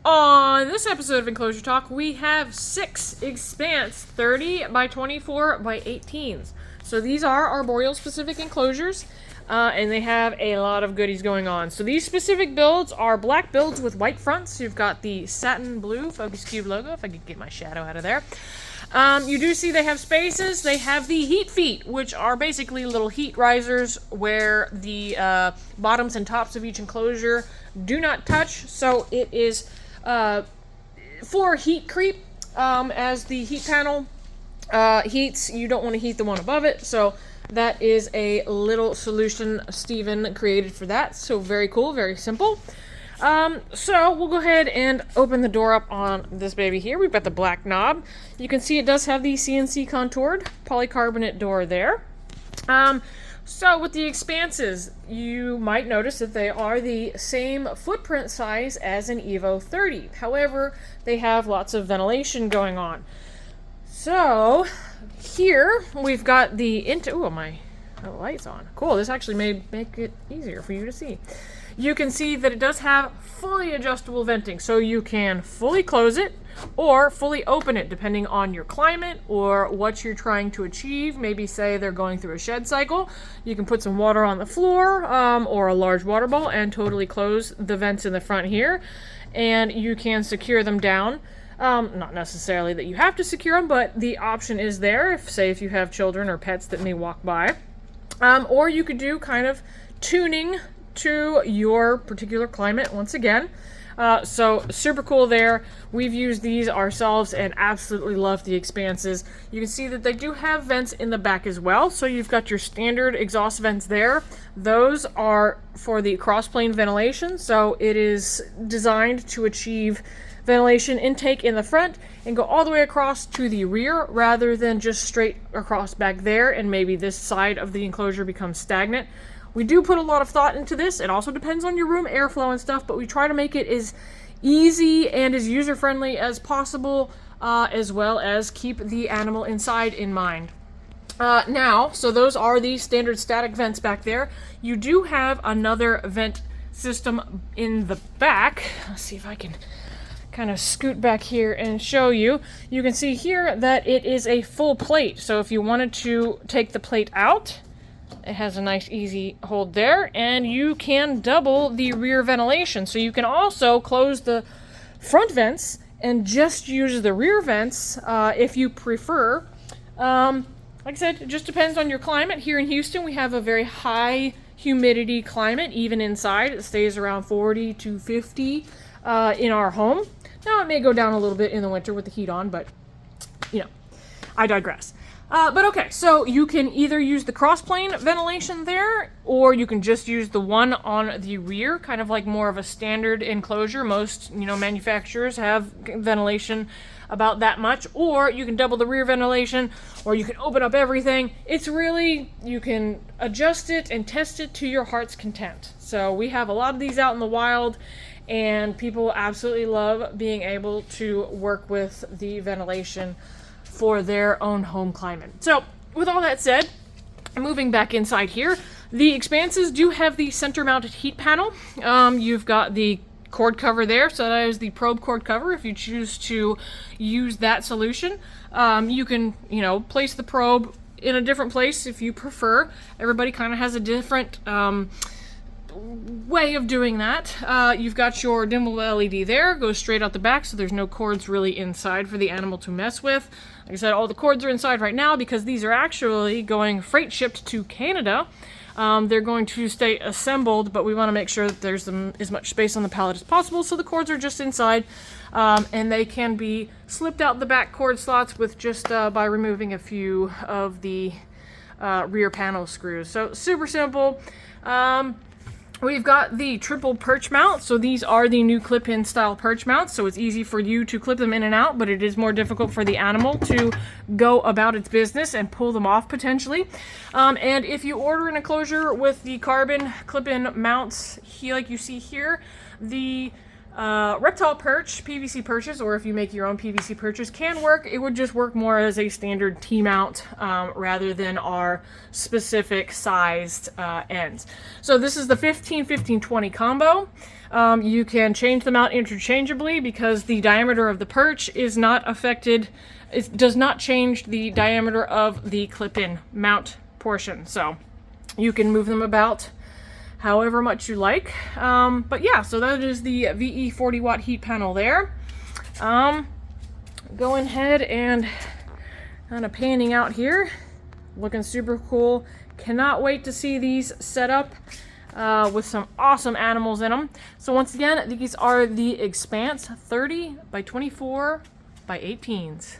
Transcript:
On this episode of Enclosure Talk, we have 6 Expanse 30 by 24 by 18s. So these are Arboreal specific enclosures, and they have a lot of goodies going on. So these specific builds are black builds with white fronts. You've got the satin blue Focus Cube logo, if I could get my shadow out of there. You do see they have spaces. They have the heat feet, which are basically little heat risers where the bottoms and tops of each enclosure do not touch. So it is for heat creep. As the heat panel heats, you don't want to heat the one above it. So that is a little solution Steven created for that. So very cool, very simple. So we'll go ahead and open the door up on this baby here. We've got the black knob. You can see it does have the CNC contoured polycarbonate door there. So with the Expanses, you might notice that they are the same footprint size as an Evo 30. However, they have lots of ventilation going on. So here we've got the my light's on. Cool, this actually may make it easier for you to see. You can see that it does have fully adjustable venting, so you can fully close it or fully open it depending on your climate or what you're trying to achieve. Maybe say they're going through a shed cycle. You can put some water on the floor or a large water bowl and totally close the vents in the front here, and you can secure them down. Not necessarily that you have to secure them, but the option is there if you have children or pets that may walk by. Or you could do kind of tuning to your particular climate once again. So super cool there. We've used these ourselves and absolutely love the Expanses. You can see that they do have vents in the back as well. So you've got your standard exhaust vents there. Those are for the cross-plane ventilation. So it is designed to achieve ventilation intake in the front and go all the way across to the rear rather than just straight across back there, and maybe this side of the enclosure becomes stagnant. We do put a lot of thought into this. It also depends on your room airflow and stuff, but we try to make it as easy and as user-friendly as possible, as well as keep the animal inside in mind. So those are the standard static vents back there. You do have another vent system in the back. Let's see if I can kind of scoot back here and show you. You can see here that it is a full plate. So if you wanted to take the plate out, it has a nice easy hold there, and you can double the rear ventilation. So you can also close the front vents and just use the rear vents if you prefer. Like I said, it just depends on your climate. Here in Houston, we have a very high humidity climate, even inside. It stays around 40 to 50 in our home. Now, it may go down a little bit in the winter with the heat on, but, I digress. But okay, so you can either use the cross-plane ventilation there, or you can just use the one on the rear, kind of like more of a standard enclosure. Most, manufacturers have ventilation about that much, or you can double the rear ventilation, or you can open up everything. It's really, you can adjust it and test it to your heart's content. So we have a lot of these out in the wild, and people absolutely love being able to work with the ventilation for their own home climate. So with all that said, moving back inside here, the Expanses do have the center mounted heat panel. You've got the cord cover there, so that is the probe cord cover. If you choose to use that solution, you can place the probe in a different place if you prefer. Everybody kind of has a different way of doing that. You've got your dimmable LED there, goes straight out the back, so there's no cords really inside for the animal to mess with. Like I said, all the cords are inside right now because these are actually going freight shipped to Canada. They're going to stay assembled, but we want to make sure that there's as much space on the pallet as possible, so the cords are just inside, and they can be slipped out the back cord slots with just by removing a few of the rear panel screws. So super simple. We've got the triple perch mount. So these are the new clip-in style perch mounts. So it's easy for you to clip them in and out, but it is more difficult for the animal to go about its business and pull them off potentially. And if you order an enclosure with the carbon clip-in mounts, like you see here, the Reptile perch, PVC perches, or if you make your own PVC perches, can work. It would just work more as a standard T-mount rather than our specific sized ends. So this is the 15-15-20 combo. You can change them out interchangeably because the diameter of the perch is not affected. It does not change the diameter of the clip-in mount portion. So you can move them about however much you like. But yeah, so that is the VE 40 watt heat panel there. Going ahead and kind of panning out here. Looking super cool. Cannot wait to see these set up with some awesome animals in them. So once again, these are the Expanse 30 by 24 by 18s.